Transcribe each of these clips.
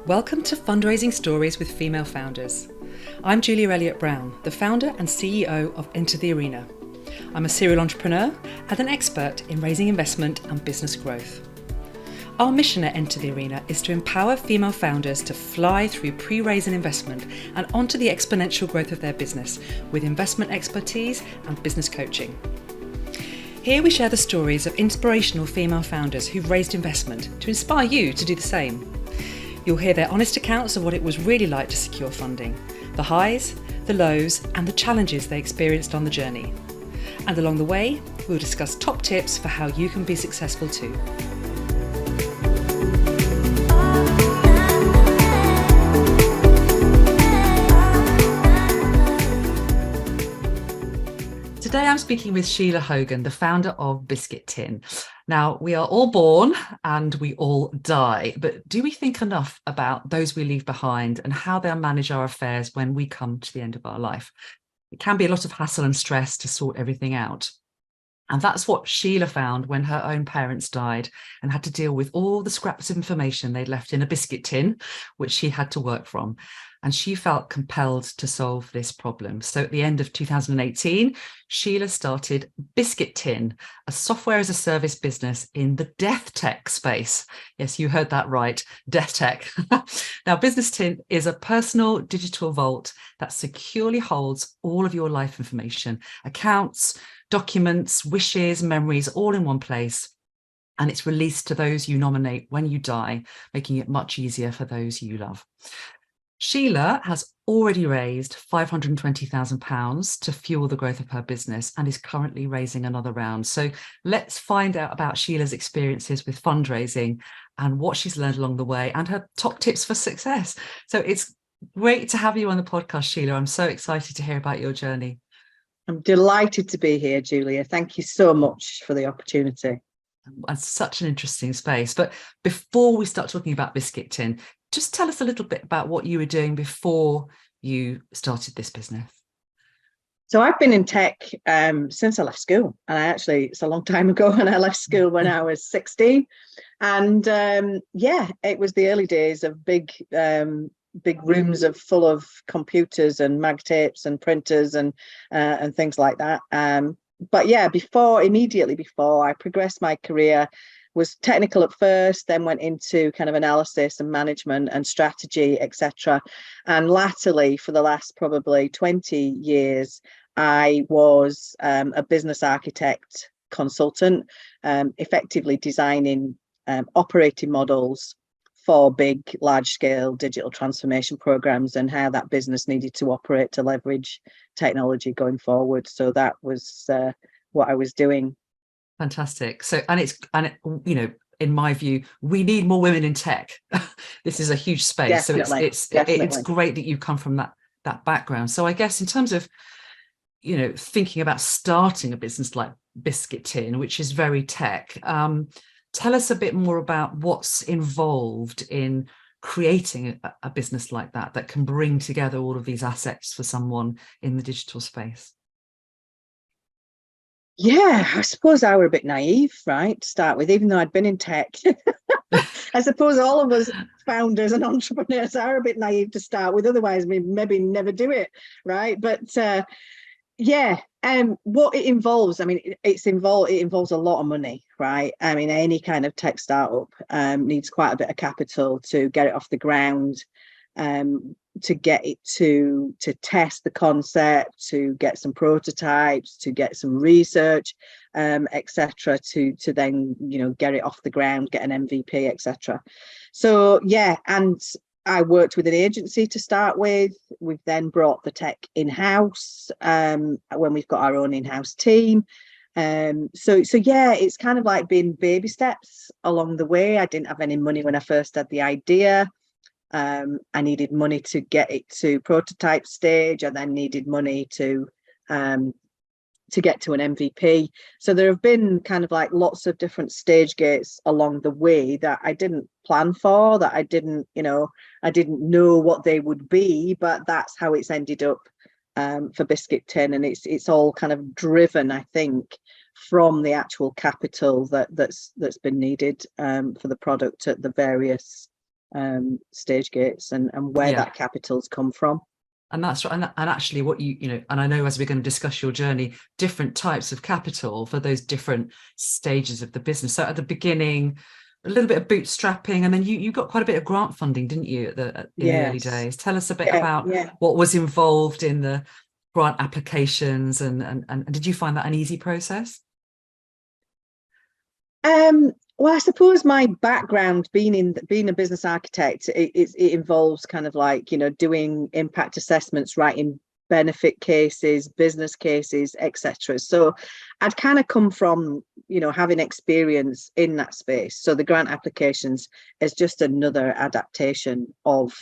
Welcome to Fundraising Stories with Female Founders. I'm Julia Elliott-Brown, the founder and CEO of Enter the Arena. I'm a serial entrepreneur and an expert in raising investment and business growth. Our mission at Enter the Arena is to empower female founders to fly through pre-raise and investment and onto the exponential growth of their business with investment expertise and business coaching. Here we share the stories of inspirational female founders who've raised investment to inspire you to do the same. You'll hear their honest accounts of what it was really like to secure funding, the highs, the lows, and the challenges they experienced on the journey. And along the way, we'll discuss top tips for how you can be successful too. Today I'm speaking with Sheila Hogan, the founder of Biscuit Tin. Now, we are all born and we all die, but do we think enough about those we leave behind and how they'll manage our affairs when we come to the end of our life? It can be a lot of hassle and stress to sort everything out. And that's what Sheila found when her own parents died and had to deal with all the scraps of information they'd left in a biscuit tin, which she had to work from. And she felt compelled to solve this problem. So at the end of 2018, Sheila started Biscuit Tin, a software as a service business in the DeathTech space. Yes, you heard that right, DeathTech. Now, Business Tin is a personal digital vault that securely holds all of your life information, accounts, documents, wishes, memories, all in one place. And it's released to those you nominate when you die, making it much easier for those you love. Sheila has already raised £520,000 to fuel the growth of her business and is currently raising another round. So let's find out about Sheila's experiences with fundraising and what she's learned along the way and her top tips for success. So it's great to have you on the podcast, Sheila. I'm so excited to hear about your journey. I'm delighted to be here, Julia. Thank you so much for the opportunity. It's such an interesting space. But before we start talking about Biscuit Tin, just tell us a little bit about what you were doing before you started this business. So I've been in tech since I left school. And it's a long time ago, and I left school when I was 16. And it was the early days of big rooms full of computers and mag tapes and printers and things like that. But yeah, immediately before I progressed my career, was technical at first, then went into kind of analysis and management and strategy, etc. And latterly, for the last probably 20 years, I was a business architect consultant, effectively designing operating models for big, large-scale digital transformation programs and how that business needed to operate to leverage technology going forward. So that was what I was doing. Fantastic. So, in my view, we need more women in tech. This is a huge space. Definitely, so it's great that you come from that background. So I guess in terms of, thinking about starting a business like Biscuit Tin, which is very tech, tell us a bit more about what's involved in creating a business like that can bring together all of these assets for someone in the digital space. Yeah, I suppose I were a bit naive, right, to start with, even though I'd been in tech. I suppose all of us founders and entrepreneurs are a bit naive to start with, otherwise we maybe never do it, right? But what it involves, it involves a lot of money, right? Any kind of tech startup needs quite a bit of capital to get it off the ground, to get it to test the concept, to get some prototypes, to get some research, etc., to then get it off the ground, get an MVP, etc. So and I worked with an agency to start with. We've then brought the tech in-house when we've got our own in-house team. It's kind of like been baby steps along the way. I didn't have any money when I first had the idea. I needed money to get it to prototype stage. I then needed money to get to an MVP. So there have been kind of like lots of different stage gates along the way that I didn't plan for, that I didn't know what they would be, but that's how it's ended up for Biscuit Tin. And it's all kind of driven, I think, from the actual capital that's been needed for the product at the various stage gates and where Yeah. that capital's come from. And that's right. And actually what and I know as we're going to discuss your journey, different types of capital for those different stages of the business. So at the beginning, a little bit of bootstrapping, and then you got quite a bit of grant funding, didn't you, in the early Yes. days? Tell us a bit Yeah, about yeah. what was involved in the grant applications, and did you find that an easy process? Well, I suppose my background being a business architect, it involves kind of like, doing impact assessments, writing benefit cases, business cases, etc. So I'd kind of come from, having experience in that space. So the grant applications is just another adaptation of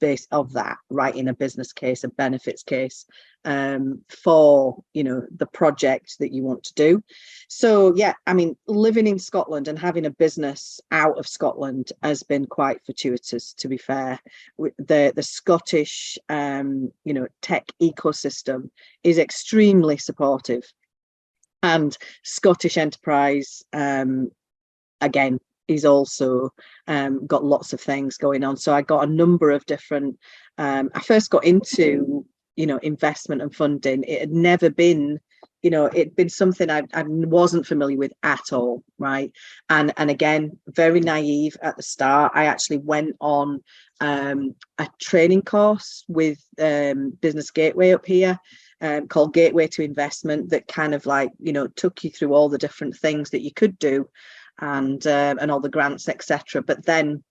that, writing a business case, a benefits case, for the project that you want to do. So yeah, I mean, living in Scotland and having a business out of Scotland has been quite fortuitous, to be fair. The Scottish tech ecosystem is extremely supportive, and Scottish enterprise, again, is also got lots of things going on. So I got a number of different, I first got into, investment and funding. It had never been, it'd been something I wasn't familiar with at all, right? And again, very naive at the start. I actually went on a training course with Business Gateway up here, called Gateway to Investment, that kind of like, took you through all the different things that you could do, and all the grants, etc. But then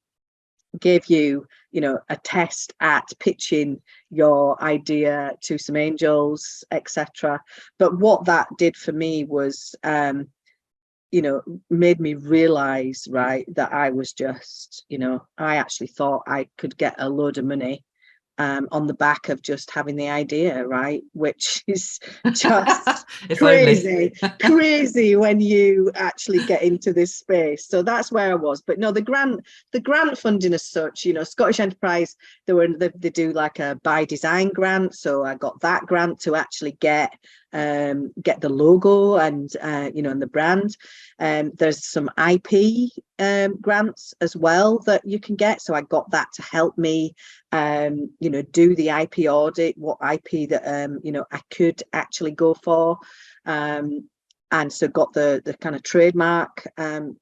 gave you, a test at pitching your idea to some angels, etc. But what that did for me was, made me realize, right, that I was just, I actually thought I could get a load of money on the back of just having the idea, right? Which is just If only. crazy when you actually get into this space. So that's where I was. But no, the grant funding as such, Scottish Enterprise, they do like a by design grant. So I got that grant to actually get the logo and and the brand. There's some IP grants as well that you can get. So I got that to help me do the IP audit, what IP that I could actually go for. And so got the kind of trademark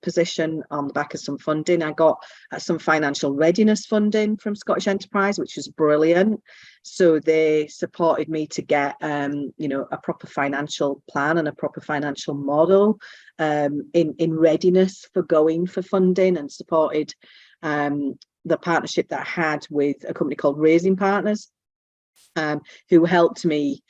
position on the back of some funding. I got some financial readiness funding from Scottish Enterprise, which was brilliant. So they supported me to get a proper financial plan and a proper financial model in readiness for going for funding, and supported the partnership that I had with a company called Raising Partners, who helped me,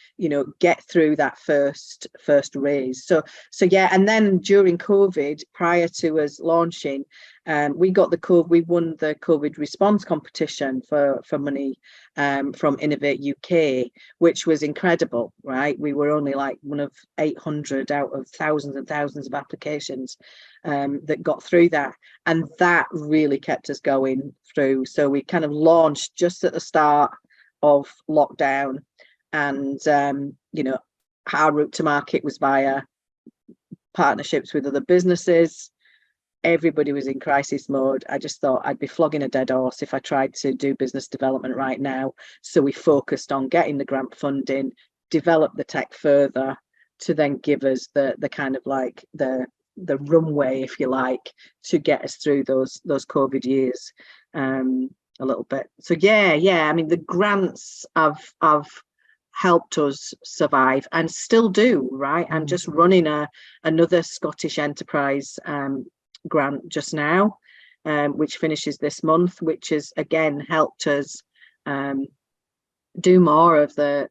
get through that first raise. So yeah, and then during COVID, prior to us launching, we won the COVID response competition for money from Innovate UK, which was incredible, right? We were only like one of 800 out of thousands and thousands of applications that got through that, and that really kept us going through. So we kind of launched just at the start of lockdown, and our route to market was via partnerships with other businesses. Everybody was in crisis mode. I just thought I'd be flogging a dead horse if I tried to do business development right now. So we focused on getting the grant funding, develop the tech further, to then give us the kind of like the runway, if you like, to get us through those COVID years a little bit. So yeah, I mean, the grants have helped us survive and still do, right? I'm just running another Scottish Enterprise grant just now, which finishes this month, which has again helped us do more of the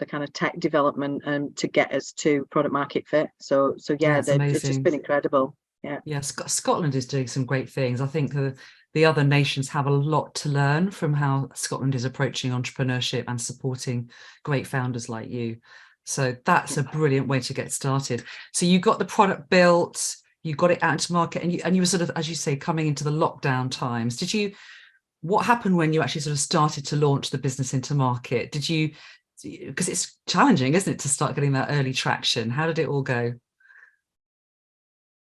kind of tech development and to get us to product market fit. So yeah, it's just been incredible. Yeah, Scotland is doing some great things. I think the other nations have a lot to learn from how Scotland is approaching entrepreneurship and supporting great founders like you. So that's a brilliant way to get started. So you got the product built, you got it out into market, and you were sort of, as you say, coming into the lockdown times. What happened when you actually sort of started to launch the business into market? Because it's challenging, isn't it, to start getting that early traction? How did it all go?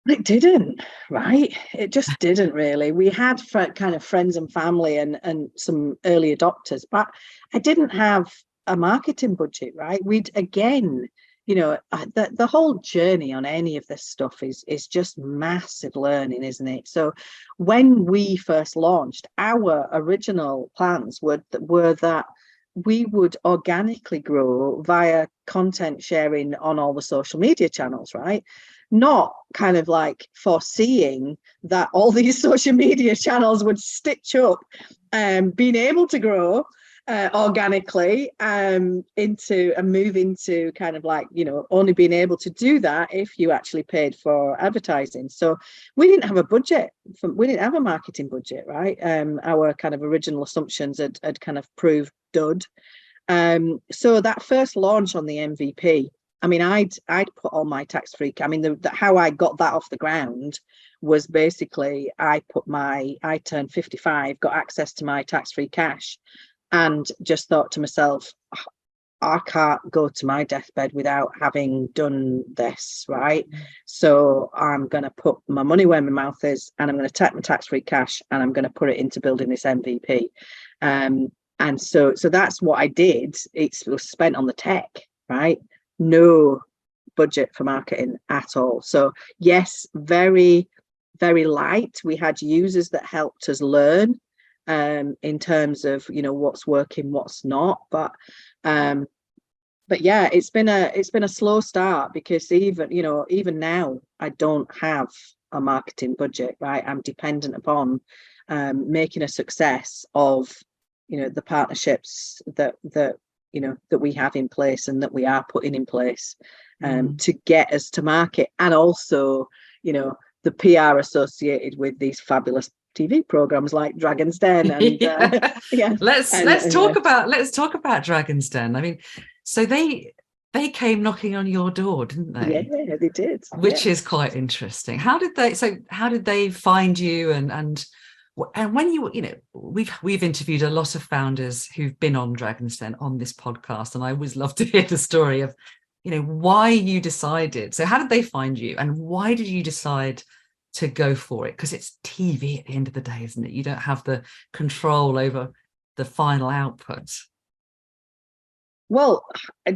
It didn't, right? It just didn't really. We had kind of friends and family and some early adopters, but I didn't have a marketing budget, right? We'd again, the whole journey on any of this stuff is just massive learning, isn't it? So when we first launched, our original plans were that we would organically grow via content sharing on all the social media channels, right? Not kind of like foreseeing that all these social media channels would stitch up being able to grow organically into and move into kind of like, only being able to do that if you actually paid for advertising. So we didn't have a budget, we didn't have a marketing budget, right? Our kind of original assumptions had kind of proved dud. So that first launch on the MVP, I mean, I'd put all my tax-free. I mean, how I got that off the ground was basically I turned 55, got access to my tax-free cash, and just thought to myself, I can't go to my deathbed without having done this, right? So I'm going to put my money where my mouth is, and I'm going to take my tax-free cash, and I'm going to put it into building this MVP. And so that's what I did. It was spent on the tech, right? No budget for marketing at all. So yes, very, very light. We had users that helped us learn in terms of, what's working, what's not. But yeah, it's been a slow start, because even now I don't have a marketing budget, right? I'm dependent upon making a success of the partnerships that we have in place and that we are putting in place to get us to market, and also the PR associated with these fabulous TV programs like Dragon's Den. And yeah. Let's talk about Dragon's Den. I mean, so they came knocking on your door, didn't they? Yeah, they did. Which is quite interesting. How did they find you? And when we've interviewed a lot of founders who've been on Dragon's Den on this podcast, and I always love to hear the story of why you decided. So how did they find you, and why did you decide to go for it? Because it's TV at the end of the day, isn't it? You don't have the control over the final output. Well,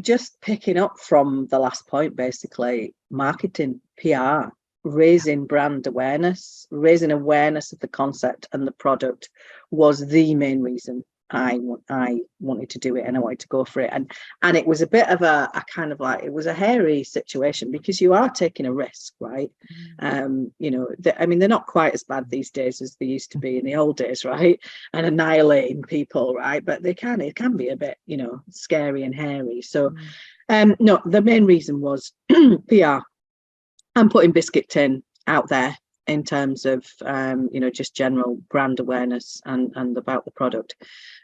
just picking up from the last point, basically, marketing, PR, raising brand awareness, raising awareness of the concept and the product was the main reason I wanted to do it, and I wanted to go for it. And it was a bit of a kind of like, it was a hairy situation, because you are taking a risk, right? I mean, they're not quite as bad these days as they used to be in the old days, right? And annihilating people, right? But it can be a bit, scary and hairy. So no, the main reason was PR. I'm putting Biscuit Tin out there in terms of just general brand awareness and about the product.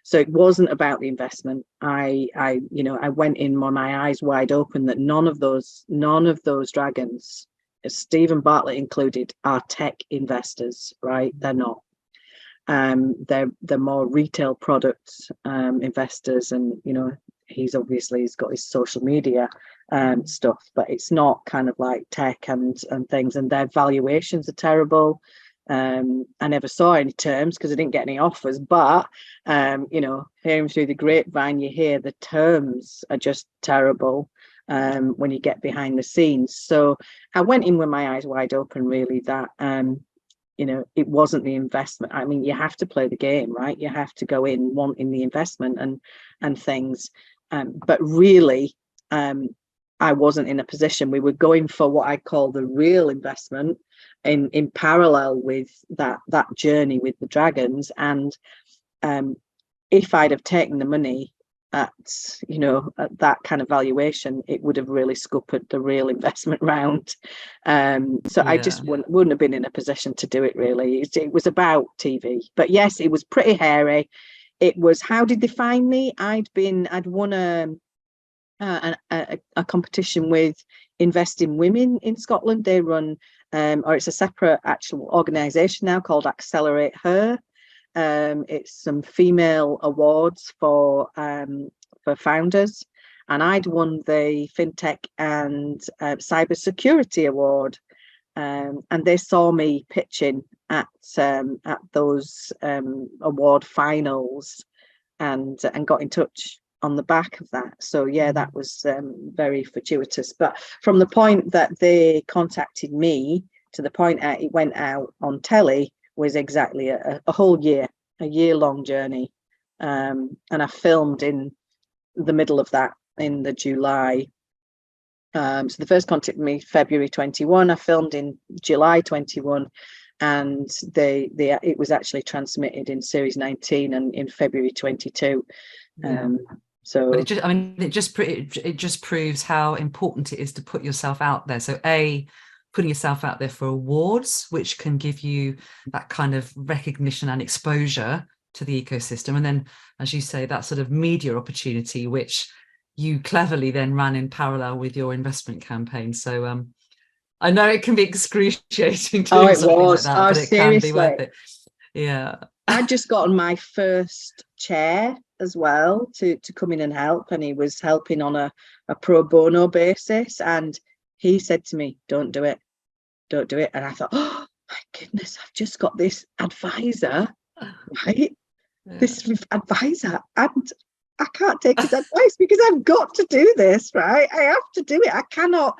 So it wasn't about the investment. I went in with my eyes wide open that none of those dragons, Stephen Bartlett included, are tech investors, right? They're not. They're more retail product investors, and he's got his social media stuff, but it's not kind of like tech and things, and their valuations are terrible. I never saw any terms because I didn't get any offers, but hearing through the grapevine, you hear the terms are just terrible when you get behind the scenes. So I went in with my eyes wide open, really, that it wasn't the investment. I mean, you have to play the game, right? You have to go in wanting the investment and things. But really, I wasn't in a position. We were going for what I call the real investment in parallel with that journey with the dragons. And if I'd have taken the money at that kind of valuation, it would have really scuppered the real investment round. I just wouldn't have been in a position to do it, really. It was about TV. But yes, it was pretty hairy. It was, how did they find me? I'd won a competition with Investing Women in Scotland. They run or it's a separate actual organization now called Accelerate Her. It's some female awards for founders, and I'd won the FinTech and Cybersecurity Award. and they saw me pitching at those award finals, and got in touch on the back of that. So yeah, that was very fortuitous. But from the point that they contacted me to the point it went out on telly was exactly a whole year, a year-long journey. And I filmed in the middle of that in the July. So the first contacted me February 21. I filmed in July 21, and it was actually transmitted in series 19 and in February 22. So but it just proves how important it is to put yourself out there. So putting yourself out there for awards, which can give you that kind of recognition and exposure to the ecosystem, and then, as you say, that sort of media opportunity, which you cleverly then ran in parallel with your investment campaign. So I know it can be excruciating doing something like that, but it can be worth it. Yeah. I'd just gotten my first chair as well to come in and help, and he was helping on a pro bono basis, and he said to me, don't do it. And I thought, oh my goodness, I've just got this advisor, right? Yeah. This advisor, and I can't take his advice because I've got to do this, right? I have to do it. I cannot,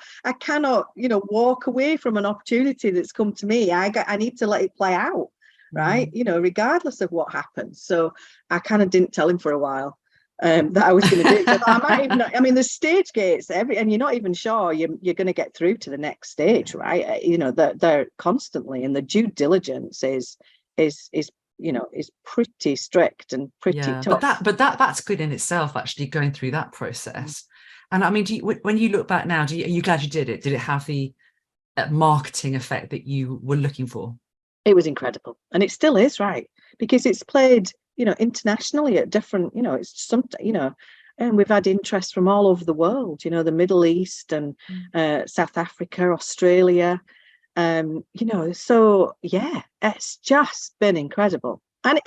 walk away from an opportunity that's come to me. I need to let it play out, right? Regardless of what happens. So I kind of didn't tell him for a while that I was going to do it. But I might even, there's stage gates and you're not even sure you're going to get through to the next stage, right? They're constantly, and the due diligence is pretty strict and pretty tough. But that's good in itself, actually, going through that process. And when you look back now, are you glad you did it? Did it have the marketing effect that you were looking for? It was incredible, and it still is, right? Because it's played, internationally at different, it's something, and we've had interest from all over the world, the Middle East and South Africa, Australia. So yeah, it's just been incredible, and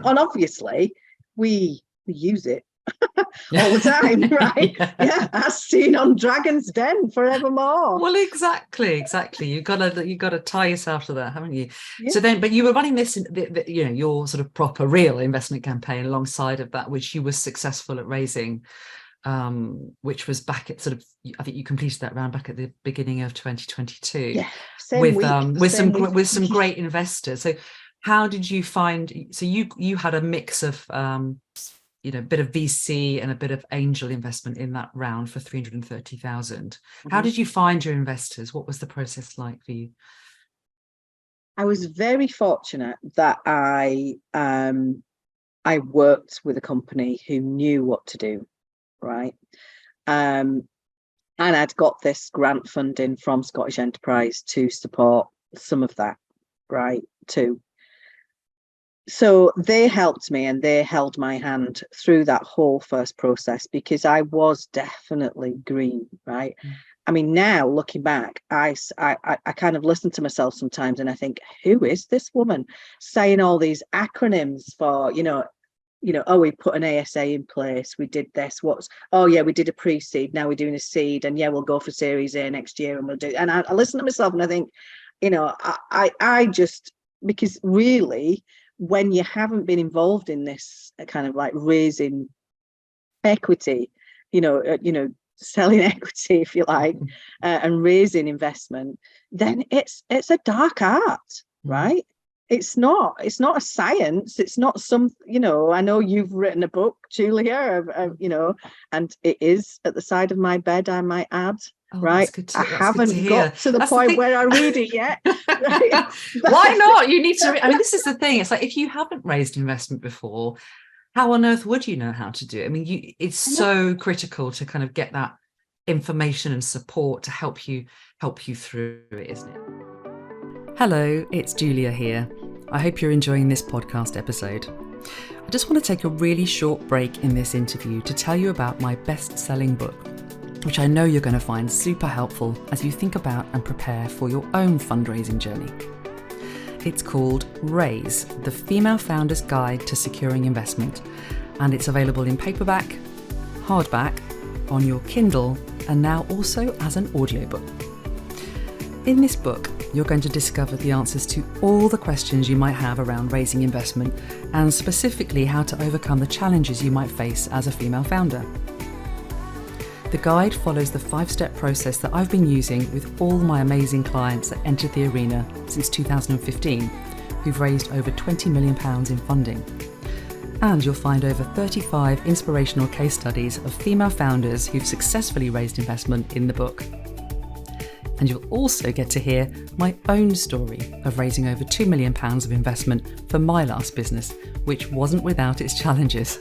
obviously we use it all the time, right? Yeah, as seen on Dragon's Den forevermore. Well, exactly. You've got to tie yourself to that, haven't you? Yeah. So then, but you were running this, your sort of proper, real investment campaign alongside of that, which you were successful at raising. Which was back at I think you completed that round back at the beginning of 2022. Yeah, with some great investors. So how did you find? So you had a mix of a bit of VC and a bit of angel investment in that round for 330,000. How did you find your investors? What was the process like for you? I was very fortunate that I worked with a company who knew what to do. Right. And I'd got this grant funding from Scottish Enterprise to support some of that, right, too. So they helped me, and they held my hand through that whole first process, because I was definitely green, right? Now looking back, I kind of listen to myself sometimes and I think, who is this woman saying all these acronyms for, we put an ASA in place, we did this, we did a pre-seed, now we're doing a seed, and we'll go for Series A next year, and we'll do, and I listen to myself and I think, I just, because really, when you haven't been involved in this kind of like raising equity, selling equity, if you like, and raising investment, then it's a dark art, right? It's not a science. It's not some, I know you've written a book, Julia, and it is at the side of my bed, I might add. Right. I haven't got to the point where I read it yet. Why not? You need to read. This is the thing. It's like, if you haven't raised investment before, how on earth would you know how to do it? It's so critical to kind of get that information and support to help you through it, isn't it? Hello, it's Julia here. I hope you're enjoying this podcast episode. I just want to take a really short break in this interview to tell you about my best-selling book, which I know you're going to find super helpful as you think about and prepare for your own fundraising journey. It's called Raise, the Female Founder's Guide to Securing Investment, and it's available in paperback, hardback, on your Kindle, and now also as an audiobook. In this book, you're going to discover the answers to all the questions you might have around raising investment, and specifically how to overcome the challenges you might face as a female founder. The guide follows the 5-step process that I've been using with all my amazing clients that entered the arena since 2015, who've raised over £20 million in funding. And you'll find over 35 inspirational case studies of female founders who've successfully raised investment in the book. And you'll also get to hear my own story of raising over £2 million of investment for my last business, which wasn't without its challenges.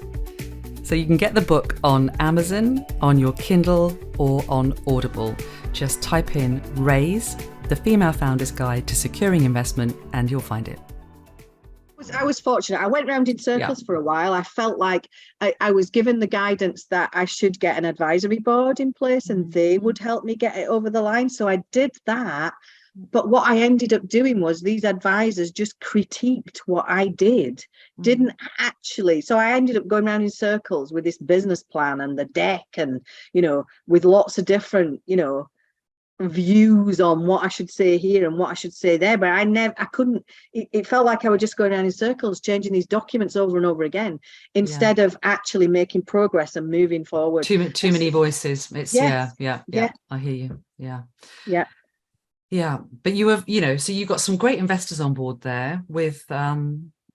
So you can get the book on Amazon, on your Kindle, or on Audible. Just type in Raise, the Female Founder's Guide to Securing Investment, and you'll find it. I was fortunate. I went round in circles for a while. I felt like I was given the guidance that I should get an advisory board in place and they would help me get it over the line. So I did that. But what I ended up doing was these advisors just critiqued what I didn't actually. So I ended up going around in circles with this business plan and the deck and, with lots of different, views on what I should say here and what I should say there. But I couldn't, it felt like I was just going around in circles, changing these documents over and over again, instead of actually making progress and moving forward. Too many voices. It's yes. yeah. I hear you. Yeah. But you have, so you got some great investors on board there with,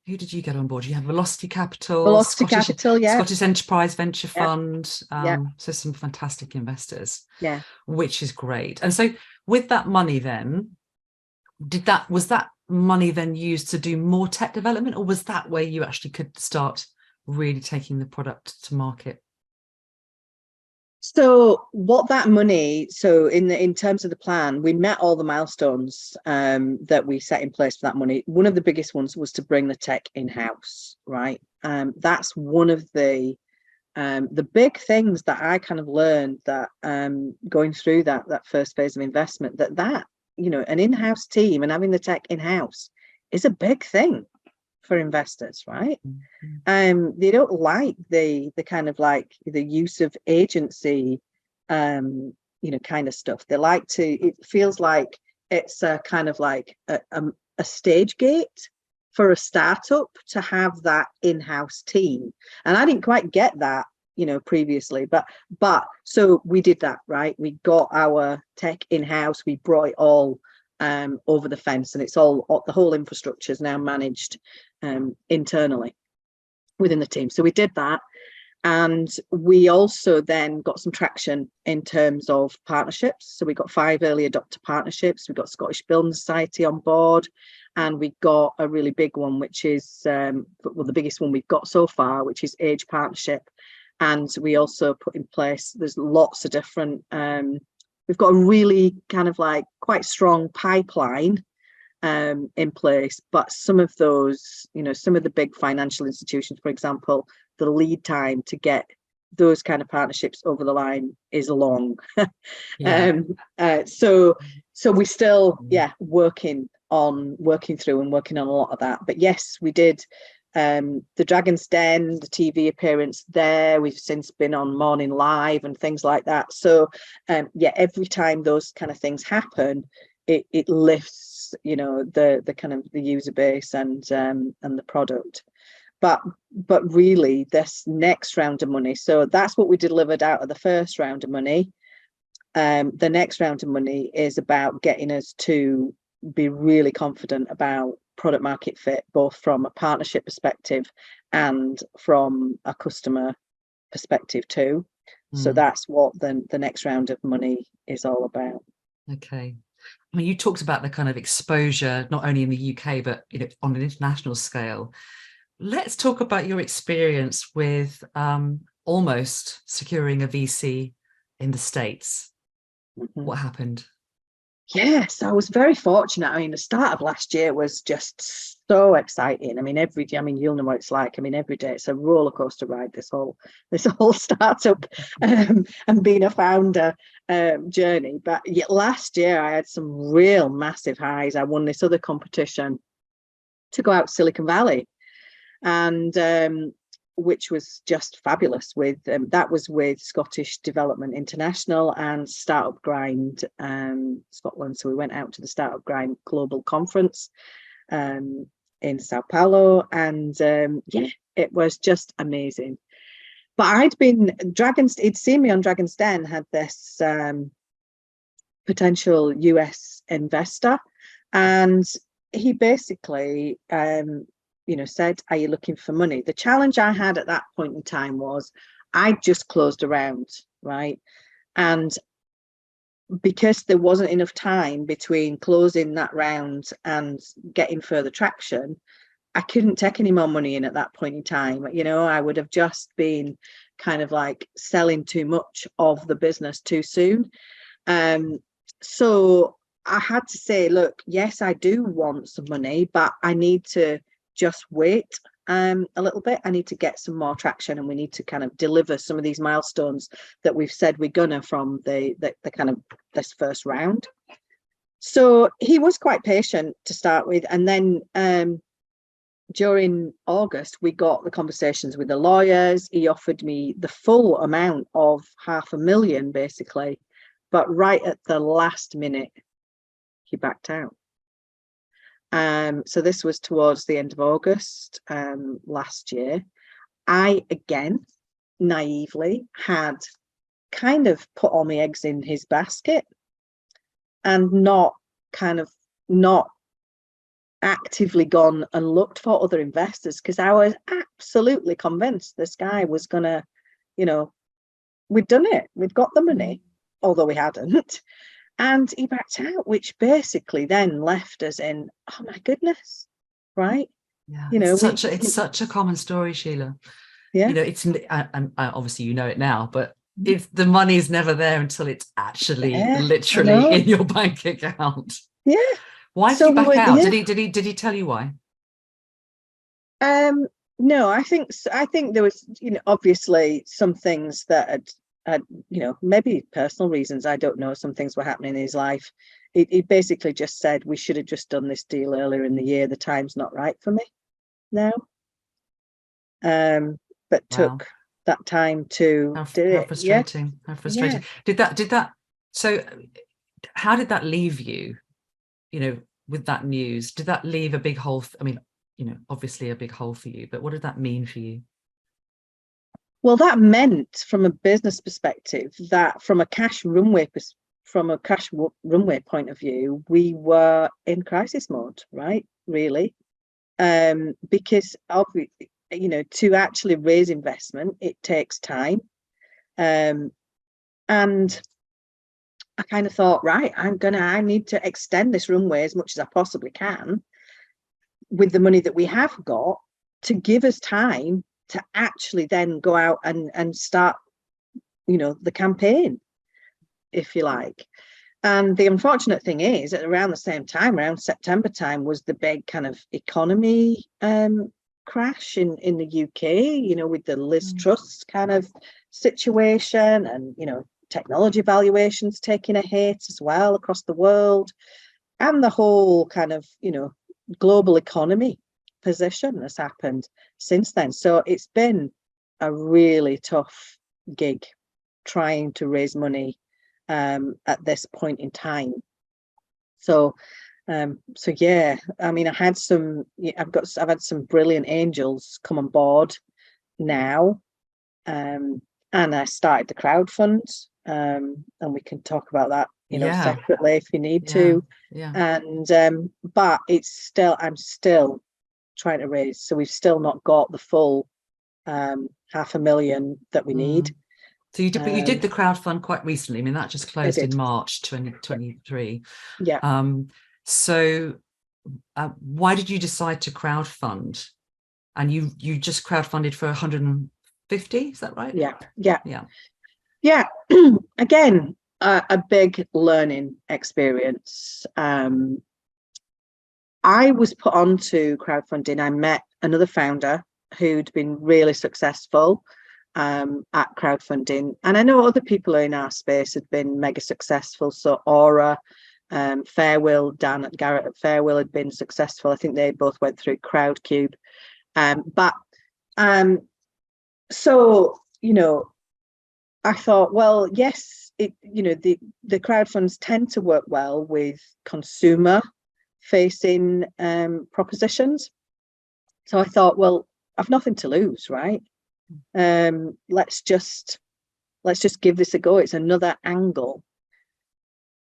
who did you get on board? You have Velocity Capital, Scottish Enterprise Venture Fund. So some fantastic investors. Yeah. Which is great. And so with that money then, was that money then used to do more tech development, or was that where you actually could start really taking the product to market? So what that money, in terms of the plan, we met all the milestones that we set in place for that money. One of the biggest ones was to bring the tech in-house, right? That's one of the big things that I kind of learned that going through that first phase of investment, that an in-house team and having the tech in-house is a big thing for investors, right? They don't like the kind of like the use of agency, kind of stuff. They like to, it feels like it's a kind of like a stage gate for a startup to have that in-house team. And I didn't quite get that, previously, but so we did that, right? We got our tech in-house, we brought it all over the fence, and it's all, the whole infrastructure is now managed internally within the team. So we did that, and we also then got some traction in terms of partnerships. So we got 5 early adopter partnerships. We got Scottish Building Society on board, and we got a really big one, which is the biggest one we've got so far, which is Age Partnership. And we also put in place, there's lots of different we've got a really kind of like quite strong pipeline in place, but some of those, some of the big financial institutions, for example, the lead time to get those kind of partnerships over the line is long. So we still, working through and working on a lot of that. But yes, we did the Dragon's Den, the TV appearance there. We've since been on Morning Live and things like that. So every time those kind of things happen, it lifts, the kind of the user base and the product. But really, this next round of money, so that's what we delivered out of the first round of money. The next round of money is about getting us to be really confident about product market fit, both from a partnership perspective and from a customer perspective too. So that's what the next round of money is all about. Okay. I mean, you talked about the kind of exposure, not only in the UK, but on an international scale. Let's talk about your experience with almost securing a VC in the States. What happened? Yes, I was very fortunate. I mean, the start of last year was just so exciting. I mean, you'll know what it's like. I mean, every day it's a roller coaster ride, this whole startup and being a founder journey. But yet last year I had some real massive highs. I won this other competition to go out to Silicon Valley. And which was just fabulous. With that was with Scottish Development International and Startup Grind Scotland. So we went out to the Startup Grind Global Conference in Sao Paulo, and yeah, it was just amazing. But I'd been he'd seen me on Dragon's Den, had this potential US investor, and he basically said, are you looking for money? The challenge I had at that point in time was I just closed a round, right? And because there wasn't enough time between closing that round and getting further traction, I couldn't take any more money in at that point in time. I would have just been kind of like selling too much of the business too soon. So I had to say, look, yes, I do want some money, but I need to just wait a little bit. I need to get some more traction, and we need to kind of deliver some of these milestones that we've said we're gonna from the kind of this first round. So he was quite patient to start with, and then during August we got the conversations with the lawyers. He offered me the full amount of $500,000 basically, but right at the last minute he backed out. So this was towards the end of August last year. I, again, naively had kind of put all my eggs in his basket and not actively gone and looked for other investors, because I was absolutely convinced this guy was gonna, we'd done it, we'd got the money, although we hadn't. And he backed out, which basically then left us in, oh my goodness, right? Yeah, it's such a common story, Sheila. Yeah, it's and obviously it now, but it's the money's never there until it's actually literally in your bank account. Yeah. Why did he back out? Yeah. Did he tell you why? No, I think there was, obviously some things that had maybe personal reasons, I don't know, some things were happening in his life. He basically just said, we should have just done this deal earlier in the year, the time's not right for me now. But took that time to do it. How frustrating. How frustrating. Yeah. So how did that leave you, with that news? Did that leave a big hole? I mean, obviously a big hole for you, but what did that mean for you? Well, that meant, from a business perspective, that from a cash runway point of view, we were in crisis mode, right? Really, because obviously, to actually raise investment, it takes time, and I kind of thought, right, I need to extend this runway as much as I possibly can with the money that we have got, to give us time to actually then go out and start, the campaign, if you like. And the unfortunate thing is that around the same time, around September time, was the big kind of economy crash in the UK, with the Liz Truss kind of situation, and, technology valuations taking a hit as well across the world, and the whole kind of, global economy position has happened since then. So it's been a really tough gig trying to raise money at this point in time. So yeah, I mean, I've had some brilliant angels come on board now, and I started the crowdfund, and we can talk about that separately if you need to. And but I'm still trying to raise, so we've still not got the full $500,000 that we need. So you did the crowdfund quite recently. I mean, that just closed in March 2023. Yeah. So why did you decide to crowdfund? And you just crowdfunded for 150, is that right? Yeah. Again, a big learning experience. I was put onto crowdfunding. I met another founder who'd been really successful at crowdfunding, and I know other people in our space had been mega successful. So Aura, Fairwill, Dan at Garrett at Fairwill had been successful. I think they both went through Crowdcube, but So, I thought, well, yes, the crowdfunds tend to work well with consumer facing propositions. So I thought, well, I've nothing to lose, right? Let's just give this a go. It's another angle.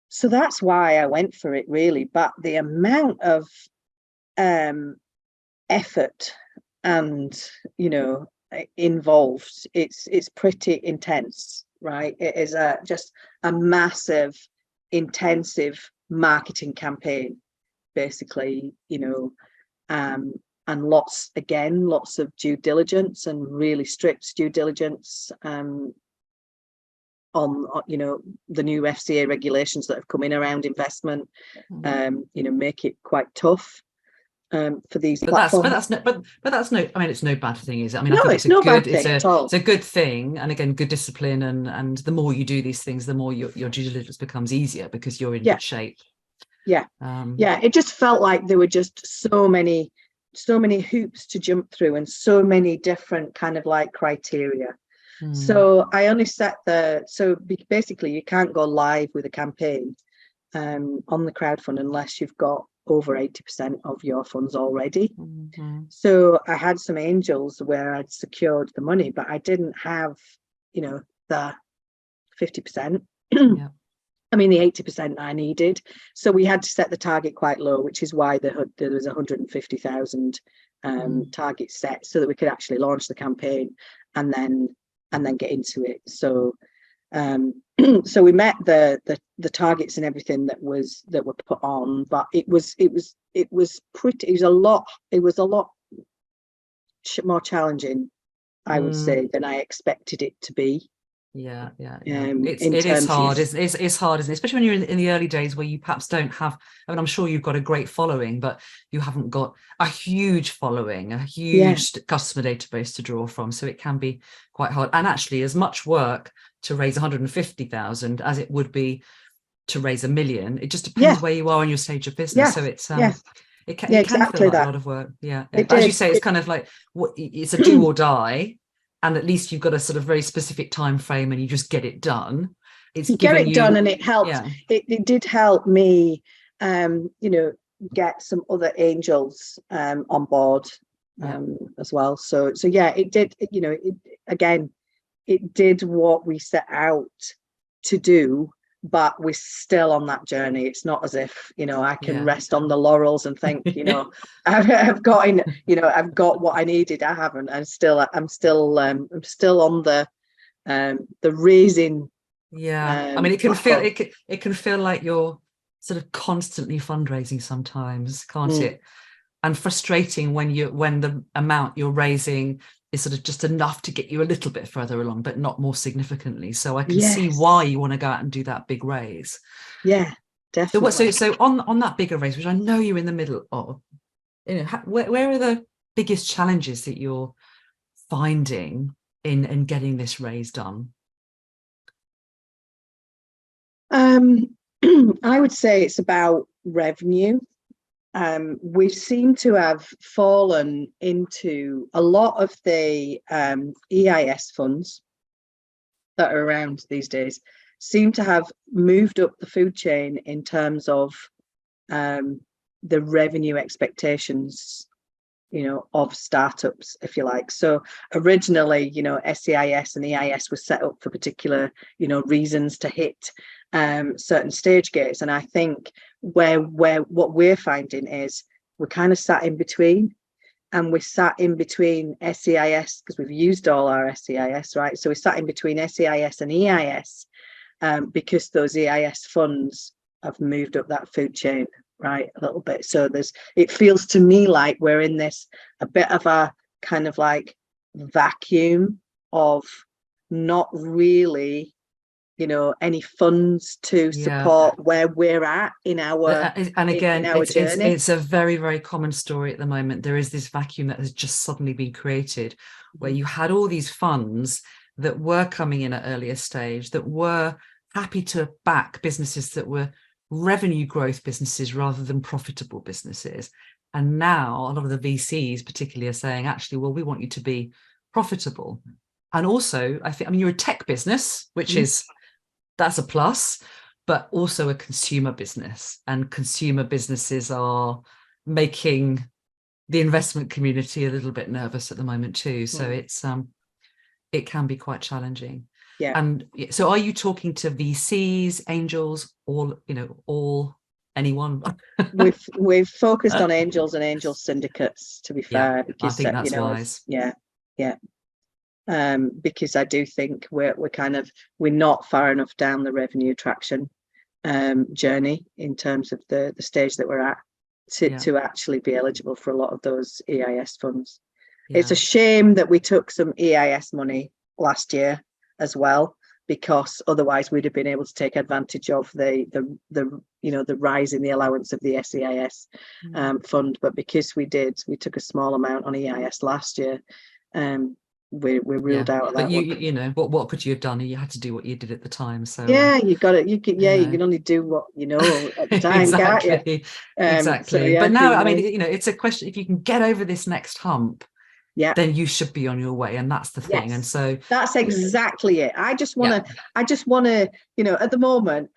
So that's why I went for it, really. But the amount of effort and involved, it's pretty intense, right? It is just a massive, intensive marketing campaign, basically, and lots of due diligence and really strict due diligence on the new FCA regulations that have come in around investment. Make it quite tough for these platforms. But that's no, I mean, it's no bad thing, is it? I mean, No, I think it's no bad thing at all. It's a good thing, and again, good discipline, and the more you do these things, the more your due diligence becomes easier because you're in good shape. Yeah. It just felt like there were just so many hoops to jump through and so many different kind of like criteria. So I only set basically you can't go live with a campaign on the crowdfund unless you've got over 80% of your funds already. So I had some angels where I'd secured the money, but I didn't have, the 50%. Yeah. I mean, the 80% I needed. So we had to set the target quite low, which is why there was 150,000 target set, so that we could actually launch the campaign and then get into it. So so we met the targets and everything that were put on, but it was a lot more challenging, I would say, than I expected it to be. Yeah. It is hard. It's hard, isn't it? Especially when you're in the early days where you perhaps don't have, I mean, I'm sure you've got a great following, but you haven't got a huge following, a huge customer database to draw from. So it can be quite hard. And actually, as much work to raise 150,000 as it would be to raise 1 million. It just depends where you are in your stage of business. So it's it can feel like a lot of work. As you say, it's kind of like it's a do or die. And at least you've got a sort of very specific time frame and you just get it done. It's get it done, and it helped. It did help me, get some other angels on board as well. So it did. It did what we set out to do, but we're still on that journey. It's not as if I can rest on the laurels and think I've got what I needed. I haven't. I'm still on the raising. I mean, it can feel like you're sort of constantly fundraising sometimes, can't it? And frustrating when the amount you're raising is sort of just enough to get you a little bit further along, but not more significantly. So I can see why you want to go out and do that big raise. Yeah, definitely. So on that bigger raise, which I know you're in the middle of, where are the biggest challenges that you're finding in getting this raise done? I would say it's about revenue. We seem to have fallen into a lot of the EIS funds that are around these days seem to have moved up the food chain in terms of the revenue expectations, of startups, if you like. So originally, SEIS and EIS was set up for particular, reasons to hit certain stage gates. And I think where what we're finding is we're kind of sat in between, and we're sat in between SEIS because we've used all our SEIS, right? So we're sat in between SEIS and EIS because those EIS funds have moved up that food chain, right, a little bit. So it feels to me like we're in this a bit of a kind of like vacuum of not really any funds to support where we're at in our and again, journey. It's a very, very common story at the moment. There is this vacuum that has just suddenly been created where you had all these funds that were coming in at earlier stage that were happy to back businesses that were revenue growth businesses rather than profitable businesses. And now a lot of the VCs particularly are saying, actually, well, we want you to be profitable. And also, I mean, you're a tech business, which is, that's a plus, but also a consumer business, and consumer businesses are making the investment community a little bit nervous at the moment too. So it can be quite challenging. Yeah. And so are you talking to VCs, angels, all anyone? We've focused on angels and angel syndicates, to be fair, I because think that's wise. Because I do think we're not far enough down the revenue attraction journey in terms of the stage that we're at to actually be eligible for a lot of those EIS funds. It's a shame that we took some EIS money last year as well, because otherwise we'd have been able to take advantage of the rise in the allowance of the SEIS fund. But because we took a small amount on EIS last year, we're ruled out of that. But what could you have done? You had to do what you did at the time. So you got it. You can only do what you know at the time. Exactly. Exactly. So, but now, I mean, it's a question. If you can get over this next hump, then you should be on your way, and that's the thing. And so that's exactly it. I just want to at the moment,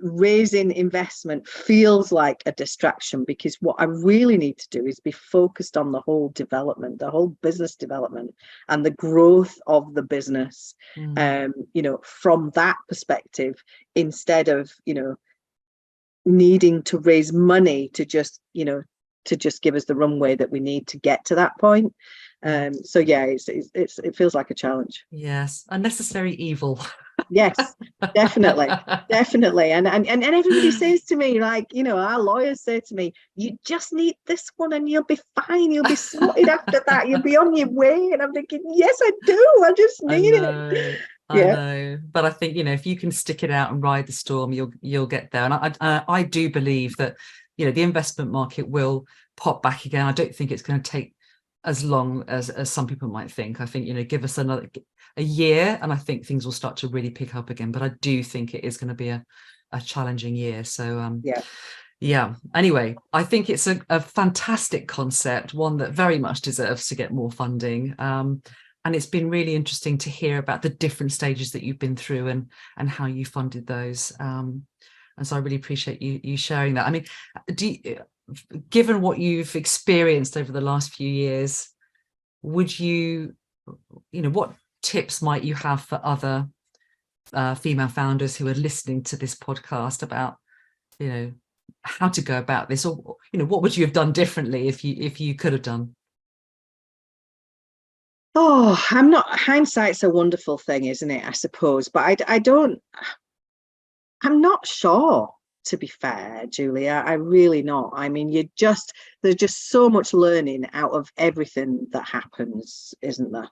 raising investment feels like a distraction, because what I really need to do is be focused on the whole development, the whole business development and the growth of the business, from that perspective, instead of needing to raise money to just give us the runway that we need to get to that point. It feels like a challenge. Yes, unnecessary evil. Yes, definitely. And everybody says to me, like, our lawyers say to me, you just need this one and you'll be fine, you'll be sorted after that, you'll be on your way. And I'm thinking, yes, I do, I just need it. I know, but I think if you can stick it out and ride the storm, you'll get there. And I do believe that the investment market will pop back again. I don't think it's going to take as long as some people might think. I think give us a year, and I think things will start to really pick up again. But I do think it is going to be a challenging year. So anyway, I think it's a fantastic concept, one that very much deserves to get more funding. And it's been really interesting to hear about the different stages that you've been through and how you funded those. And so I really appreciate you sharing that. I mean, given what you've experienced over the last few years, would what tips might you have for other female founders who are listening to this podcast about, how to go about this, or, what would you have done differently if you could have done? Oh, hindsight's a wonderful thing, isn't it? I suppose, but I'm not sure, to be fair, Julia. I really not. I mean, there's just so much learning out of everything that happens, isn't there?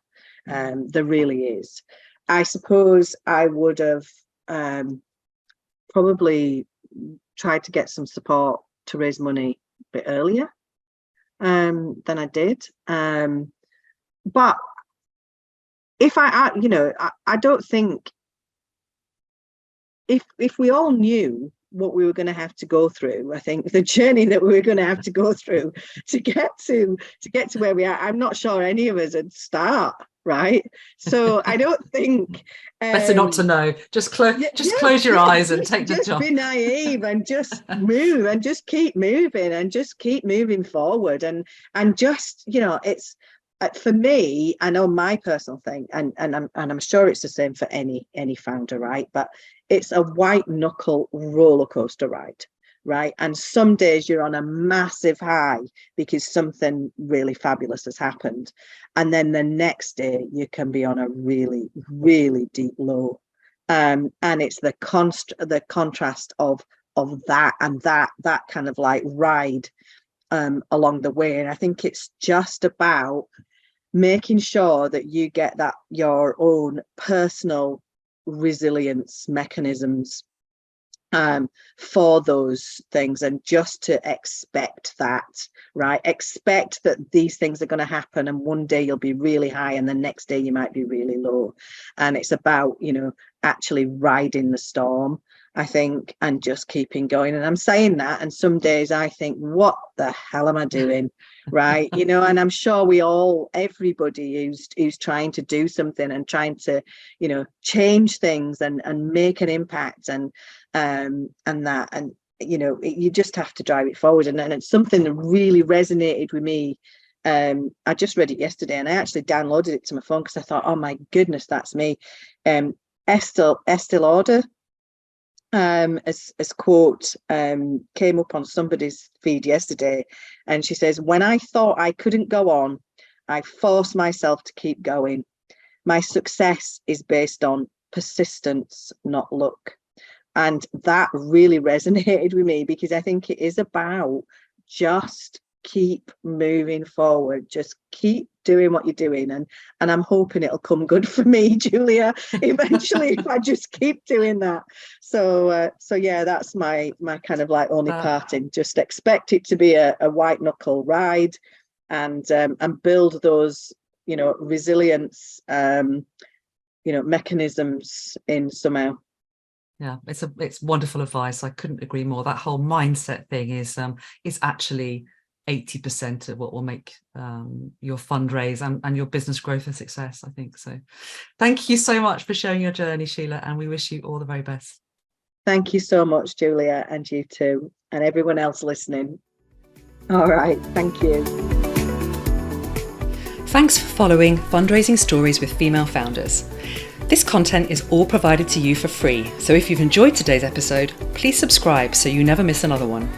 There really is. I suppose I would have probably tried to get some support to raise money a bit earlier than I did. But if I don't think, if we all knew what we were going to have to go through, I think the journey that we were going to have to go through to get to where we are, I'm not sure any of us would start, right? So I don't think better not to know. Just close your eyes and take the job. Just be naive and just move and just keep moving and just keep moving forward and just it's. For me, I know my personal thing, and I'm sure it's the same for any founder, right? But it's a white knuckle roller coaster ride, right? And some days you're on a massive high because something really fabulous has happened, and then the next day you can be on a really, really deep low, and it's the contrast of that and that kind of like ride along the way. And I think it's just about making sure that you get your own personal resilience mechanisms for those things, and just to expect that, right? Expect that these things are going to happen, and one day you'll be really high and the next day you might be really low. And it's about actually riding the storm I think, and just keeping going. And I'm saying that, and some days I think, what the hell am I doing? Right. And I'm sure everybody who's trying to do something and trying to, change things and make an impact and that, and you just have to drive it forward. And it's something that really resonated with me. I just read it yesterday, and I actually downloaded it to my phone because I thought, oh my goodness, that's me. Estelle Lauder, as quote, came up on somebody's feed yesterday, and she says, when I thought I couldn't go on, I forced myself to keep going. My success is based on persistence, not luck. And that really resonated with me, because I think it is about just keep moving forward, just keep doing what you're doing, and I'm hoping it'll come good for me, Julia, eventually if I just keep doing that. So yeah, that's my kind of like only parting. Just expect it to be a white knuckle ride, and build those resilience mechanisms in somehow. Yeah, it's wonderful advice. I couldn't agree more. That whole mindset thing is actually 80% of what will make your fundraise and your business growth a success, I think. So thank you so much for sharing your journey, Sheila, and we wish you all the very best. Thank you so much, Julia, and you too, and everyone else listening. All right, thank you. Thanks for following Fundraising Stories with Female Founders. This content is all provided to you for free, so if you've enjoyed today's episode, please subscribe so you never miss another one.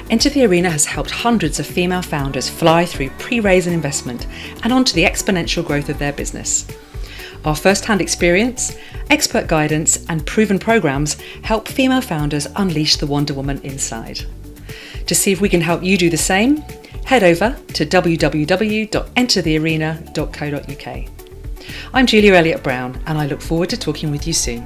Enter the Arena has helped hundreds of female founders fly through pre-raise and investment and onto the exponential growth of their business. Our first-hand experience, expert guidance, and proven programs help female founders unleash the Wonder Woman inside. To see if we can help you do the same, head over to www.enterthearena.co.uk. I'm Julia Elliott Brown, and I look forward to talking with you soon.